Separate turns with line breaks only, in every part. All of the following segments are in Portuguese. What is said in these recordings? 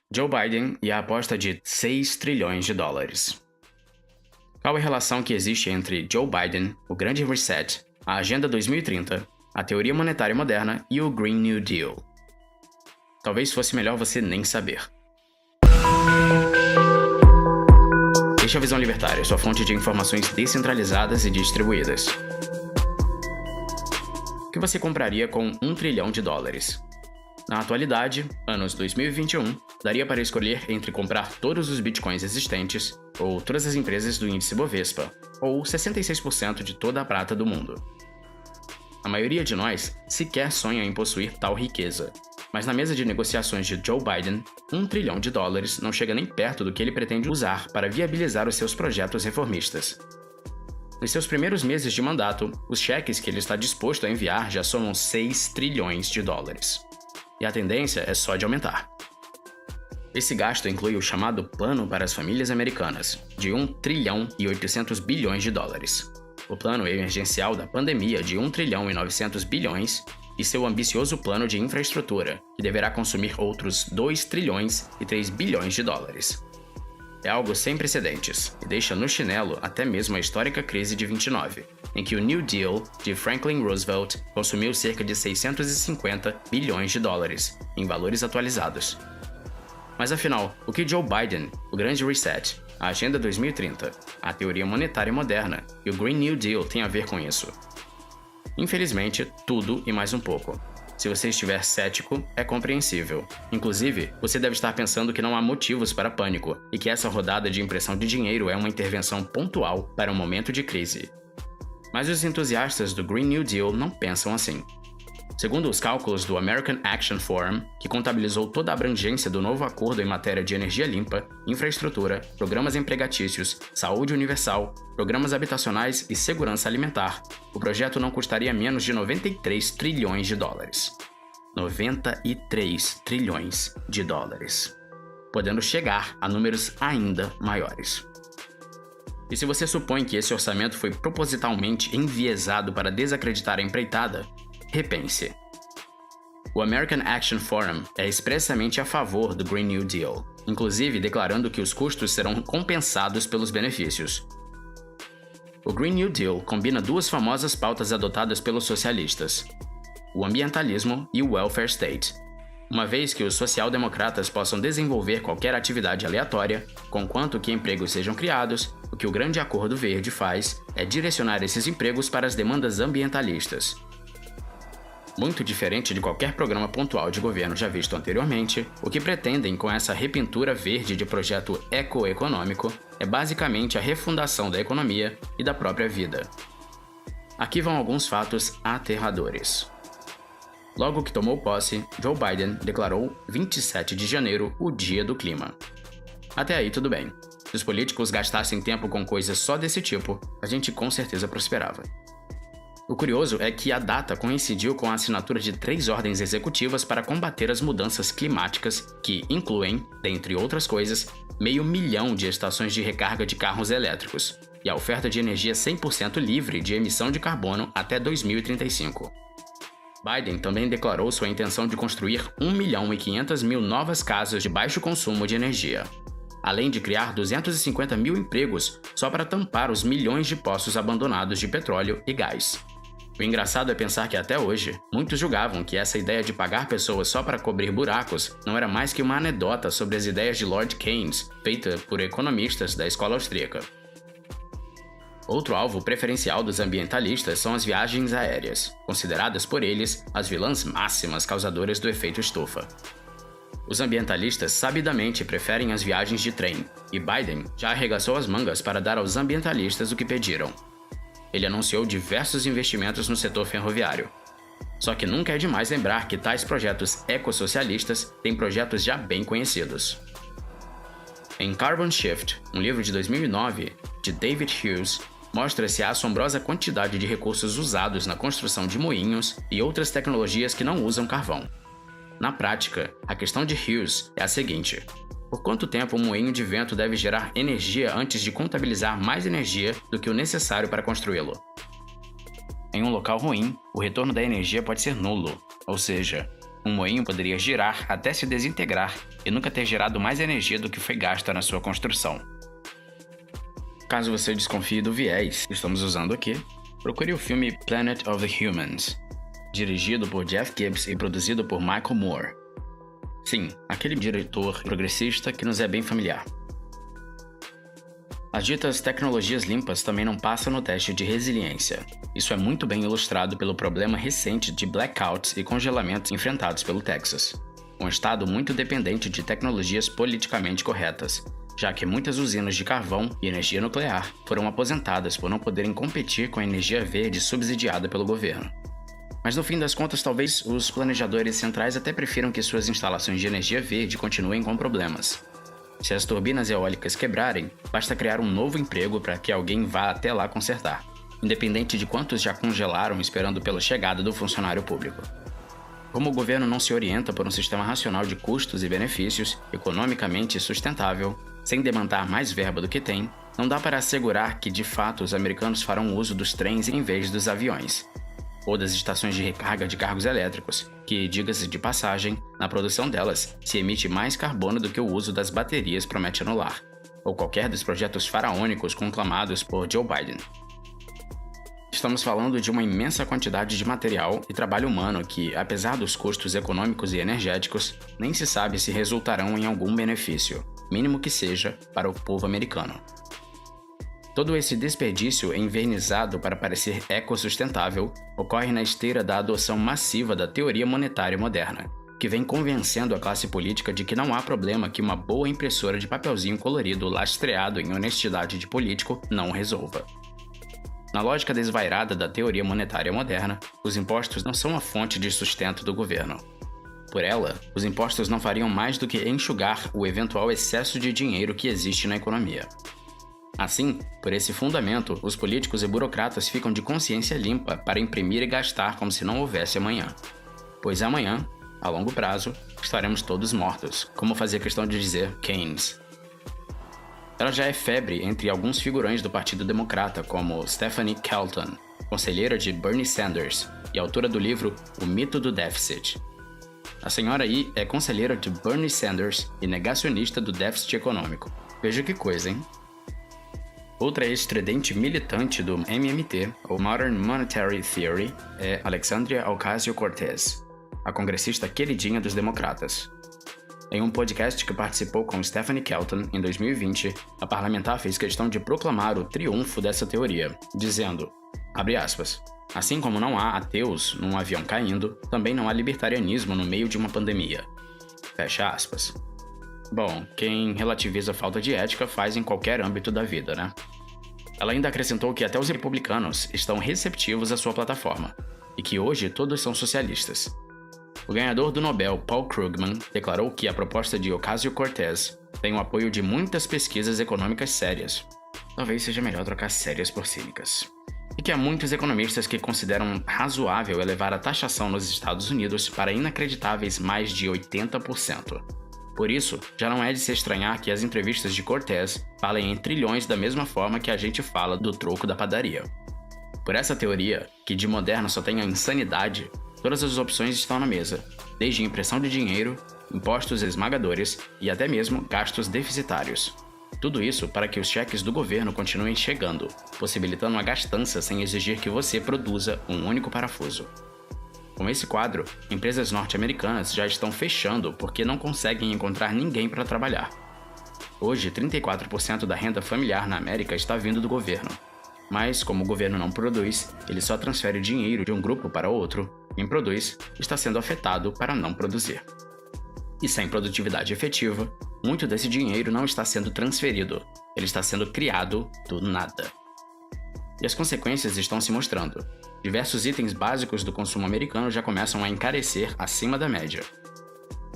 Joe Biden e a aposta de 6 trilhões de dólares. Qual a relação que existe entre Joe Biden, o Grande Reset, a Agenda 2030, a teoria monetária moderna e o Green New Deal? Talvez fosse melhor você nem saber. Este é a Visão Libertária, sua fonte de informações descentralizadas e distribuídas. O que você compraria com 1 trilhão de dólares? Na atualidade, anos 2021, daria para escolher entre comprar todos os bitcoins existentes, ou todas as empresas do índice Bovespa, ou 66% de toda a prata do mundo. A maioria de nós sequer sonha em possuir tal riqueza, mas na mesa de negociações de Joe Biden, 1 trilhão de dólares não chega nem perto do que ele pretende usar para viabilizar os seus projetos reformistas. Nos seus primeiros meses de mandato, os cheques que ele está disposto a enviar já somam 6 trilhões de dólares. E a tendência é só de aumentar. Esse gasto inclui o chamado Plano para as Famílias Americanas, de 1 trilhão e 800 bilhões de dólares, o Plano Emergencial da Pandemia de 1 trilhão e 900 bilhões e seu ambicioso Plano de Infraestrutura, que deverá consumir outros 2 trilhões e 3 bilhões de dólares. É algo sem precedentes e deixa no chinelo até mesmo a histórica crise de 29, em que o New Deal de Franklin Roosevelt consumiu cerca de 650 bilhões de dólares, em valores atualizados. Mas afinal, o que Joe Biden, o Grande Reset, a Agenda 2030, a teoria monetária moderna e o Green New Deal têm a ver com isso? Infelizmente, tudo e mais um pouco. Se você estiver cético, é compreensível. Inclusive, você deve estar pensando que não há motivos para pânico e que essa rodada de impressão de dinheiro é uma intervenção pontual para um momento de crise. Mas os entusiastas do Green New Deal não pensam assim. Segundo os cálculos do American Action Forum, que contabilizou toda a abrangência do novo acordo em matéria de energia limpa, infraestrutura, programas empregatícios, saúde universal, programas habitacionais e segurança alimentar, o projeto não custaria menos de 93 trilhões de dólares. 93 trilhões de dólares. Podendo chegar a números ainda maiores. E se você supõe que esse orçamento foi propositalmente enviesado para desacreditar a empreitada, repense. O American Action Forum é expressamente a favor do Green New Deal, inclusive declarando que os custos serão compensados pelos benefícios. O Green New Deal combina duas famosas pautas adotadas pelos socialistas: o ambientalismo e o welfare state, uma vez que os social-democratas possam desenvolver qualquer atividade aleatória, conquanto que empregos sejam criados. O que o Grande Acordo Verde faz é direcionar esses empregos para as demandas ambientalistas. Muito diferente de qualquer programa pontual de governo já visto anteriormente, o que pretendem com essa repintura verde de projeto ecoeconômico é basicamente a refundação da economia e da própria vida. Aqui vão alguns fatos aterradores. Logo que tomou posse, Joe Biden declarou 27 de janeiro o Dia do Clima. Até aí tudo bem. Se os políticos gastassem tempo com coisas só desse tipo, a gente com certeza prosperava. O curioso é que a data coincidiu com a assinatura de 3 ordens executivas para combater as mudanças climáticas que incluem, dentre outras coisas, 500 mil de estações de recarga de carros elétricos e a oferta de energia 100% livre de emissão de carbono até 2035. Biden também declarou sua intenção de construir 1.500.000 novas casas de baixo consumo de energia, além de criar 250 mil empregos só para tampar os milhões de poços abandonados de petróleo e gás. O engraçado é pensar que até hoje, muitos julgavam que essa ideia de pagar pessoas só para cobrir buracos não era mais que uma anedota sobre as ideias de Lord Keynes, feita por economistas da escola austríaca. Outro alvo preferencial dos ambientalistas são as viagens aéreas, consideradas por eles as vilãs máximas causadoras do efeito estufa. Os ambientalistas sabidamente preferem as viagens de trem, e Biden já arregaçou as mangas para dar aos ambientalistas o que pediram. Ele anunciou diversos investimentos no setor ferroviário. Só que nunca é demais lembrar que tais projetos ecossocialistas têm projetos já bem conhecidos. Em Carbon Shift, um livro de 2009, de David Hughes, mostra-se a assombrosa quantidade de recursos usados na construção de moinhos e outras tecnologias que não usam carvão. Na prática, a questão de Hughes é a seguinte: por quanto tempo um moinho de vento deve gerar energia antes de contabilizar mais energia do que o necessário para construí-lo? Em um local ruim, o retorno da energia pode ser nulo, ou seja, um moinho poderia girar até se desintegrar e nunca ter gerado mais energia do que foi gasta na sua construção. Caso você desconfie do viés que estamos usando aqui, procure o filme Planet of the Humans, dirigido por Jeff Gibbs e produzido por Michael Moore. Sim, aquele diretor progressista que nos é bem familiar. As ditas tecnologias limpas também não passam no teste de resiliência. Isso é muito bem ilustrado pelo problema recente de blackouts e congelamentos enfrentados pelo Texas, um estado muito dependente de tecnologias politicamente corretas, já que muitas usinas de carvão e energia nuclear foram aposentadas por não poderem competir com a energia verde subsidiada pelo governo. Mas no fim das contas, talvez os planejadores centrais até prefiram que suas instalações de energia verde continuem com problemas. Se as turbinas eólicas quebrarem, basta criar um novo emprego para que alguém vá até lá consertar, independente de quantos já congelaram esperando pela chegada do funcionário público. Como o governo não se orienta por um sistema racional de custos e benefícios, economicamente sustentável, sem demandar mais verba do que tem, não dá para assegurar que de fato os americanos farão uso dos trens em vez dos aviões, ou das estações de recarga de carros elétricos, que, diga-se de passagem, na produção delas se emite mais carbono do que o uso das baterias promete anular, ou qualquer dos projetos faraônicos conclamados por Joe Biden. Estamos falando de uma imensa quantidade de material e trabalho humano que, apesar dos custos econômicos e energéticos, nem se sabe se resultarão em algum benefício, mínimo que seja, para o povo americano. Todo esse desperdício envernizado para parecer ecossustentável ocorre na esteira da adoção massiva da teoria monetária moderna, que vem convencendo a classe política de que não há problema que uma boa impressora de papelzinho colorido lastreado em honestidade de político não resolva. Na lógica desvairada da teoria monetária moderna, os impostos não são a fonte de sustento do governo. Por ela, os impostos não fariam mais do que enxugar o eventual excesso de dinheiro que existe na economia. Assim, por esse fundamento, os políticos e burocratas ficam de consciência limpa para imprimir e gastar como se não houvesse amanhã. Pois amanhã, a longo prazo, estaremos todos mortos, como fazia questão de dizer Keynes. Ela já é febre entre alguns figurões do Partido Democrata, como Stephanie Kelton, conselheira de Bernie Sanders e autora do livro O Mito do Déficit. A senhora aí é conselheira de Bernie Sanders e negacionista do déficit econômico. Veja que coisa, hein? Outra estridente militante do MMT, ou Modern Monetary Theory, é Alexandria Ocasio-Cortez, a congressista queridinha dos democratas. Em um podcast que participou com Stephanie Kelton em 2020, a parlamentar fez questão de proclamar o triunfo dessa teoria, dizendo, abre aspas, assim como não há ateus num avião caindo, também não há libertarianismo no meio de uma pandemia. Fecha aspas. Bom, quem relativiza a falta de ética faz em qualquer âmbito da vida, né? Ela ainda acrescentou que até os republicanos estão receptivos à sua plataforma, e que hoje todos são socialistas. O ganhador do Nobel, Paul Krugman, declarou que a proposta de Ocasio-Cortez tem o apoio de muitas pesquisas econômicas sérias. Talvez seja melhor trocar sérias por cínicas. E que há muitos economistas que consideram razoável elevar a taxação nos Estados Unidos para inacreditáveis mais de 80%. Por isso, já não é de se estranhar que as entrevistas de Cortez falem em trilhões da mesma forma que a gente fala do troco da padaria. Por essa teoria, que de moderno só tem a insanidade, todas as opções estão na mesa, desde impressão de dinheiro, impostos esmagadores e até mesmo gastos deficitários. Tudo isso para que os cheques do governo continuem chegando, possibilitando a gastança sem exigir que você produza um único parafuso. Com esse quadro, empresas norte-americanas já estão fechando porque não conseguem encontrar ninguém para trabalhar. Hoje, 34% da renda familiar na América está vindo do governo. Mas, como o governo não produz, ele só transfere dinheiro de um grupo para outro. Quem produz está sendo afetado para não produzir. E sem produtividade efetiva, muito desse dinheiro não está sendo transferido, ele está sendo criado do nada. E as consequências estão se mostrando. Diversos itens básicos do consumo americano já começam a encarecer acima da média.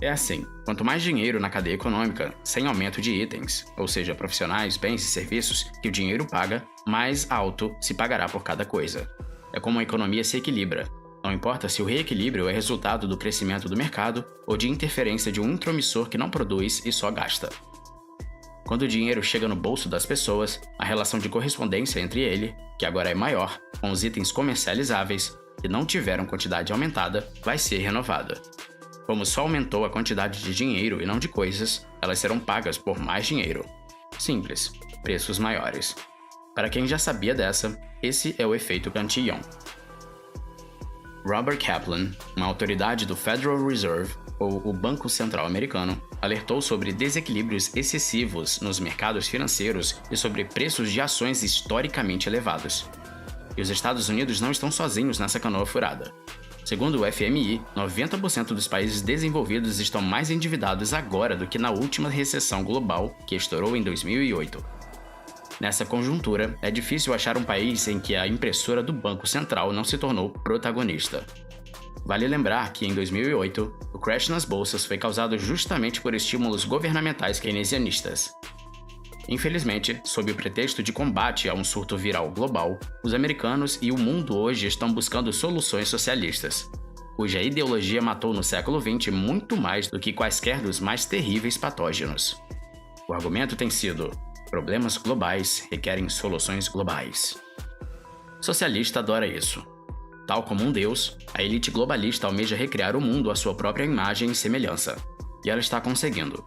É assim, quanto mais dinheiro na cadeia econômica, sem aumento de itens, ou seja, profissionais, bens e serviços, que o dinheiro paga, mais alto se pagará por cada coisa. É como a economia se equilibra. Não importa se o reequilíbrio é resultado do crescimento do mercado ou de interferência de um intromissor que não produz e só gasta. Quando o dinheiro chega no bolso das pessoas, a relação de correspondência entre ele, que agora é maior, com os itens comercializáveis, que não tiveram quantidade aumentada, vai ser renovada. Como só aumentou a quantidade de dinheiro e não de coisas, elas serão pagas por mais dinheiro. Simples, preços maiores. Para quem já sabia dessa, esse é o efeito Cantillon. Robert Kaplan, uma autoridade do Federal Reserve, ou o Banco Central Americano, alertou sobre desequilíbrios excessivos nos mercados financeiros e sobre preços de ações historicamente elevados. E os Estados Unidos não estão sozinhos nessa canoa furada. Segundo o FMI, 90% dos países desenvolvidos estão mais endividados agora do que na última recessão global, que estourou em 2008. Nessa conjuntura, é difícil achar um país em que a impressora do Banco Central não se tornou protagonista. Vale lembrar que, em 2008, o crash nas bolsas foi causado justamente por estímulos governamentais keynesianistas. Infelizmente, sob o pretexto de combate a um surto viral global, os americanos e o mundo hoje estão buscando soluções socialistas, cuja ideologia matou no século XX muito mais do que quaisquer dos mais terríveis patógenos. O argumento tem sido: problemas globais requerem soluções globais. O socialista adora isso. Tal como um deus, a elite globalista almeja recriar o mundo à sua própria imagem e semelhança, e ela está conseguindo.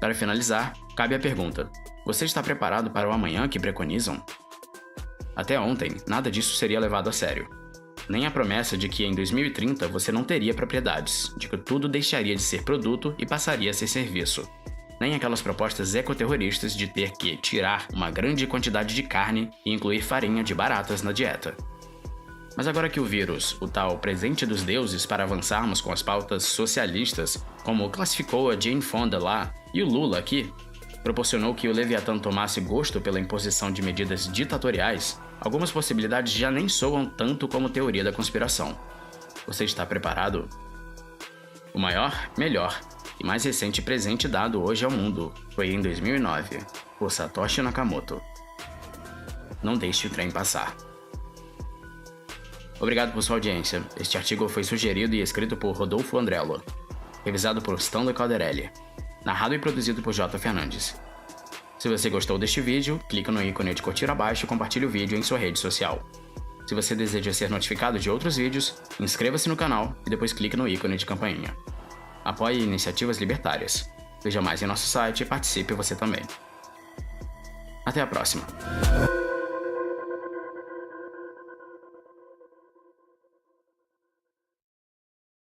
Para finalizar, cabe a pergunta: você está preparado para o amanhã que preconizam? Até ontem, nada disso seria levado a sério. Nem a promessa de que em 2030 você não teria propriedades, de que tudo deixaria de ser produto e passaria a ser serviço. Nem aquelas propostas ecoterroristas de ter que tirar uma grande quantidade de carne e incluir farinha de baratas na dieta. Mas agora que o vírus, o tal presente dos deuses para avançarmos com as pautas socialistas, como classificou a Jane Fonda lá, e o Lula aqui, proporcionou que o Leviatã tomasse gosto pela imposição de medidas ditatoriais, algumas possibilidades já nem soam tanto como teoria da conspiração. Você está preparado? O maior, melhor e mais recente presente dado hoje ao mundo foi em 2009, por Satoshi Nakamoto. Não deixe o trem passar. Obrigado por sua audiência. Este artigo foi sugerido e escrito por Rodolfo Andrello, revisado por Stanley Calderelli, narrado e produzido por J. Fernandes. Se você gostou deste vídeo, clique no ícone de curtir abaixo e compartilhe o vídeo em sua rede social. Se você deseja ser notificado de outros vídeos, inscreva-se no canal e depois clique no ícone de campainha. Apoie iniciativas libertárias. Veja mais em nosso site e participe você também. Até a próxima!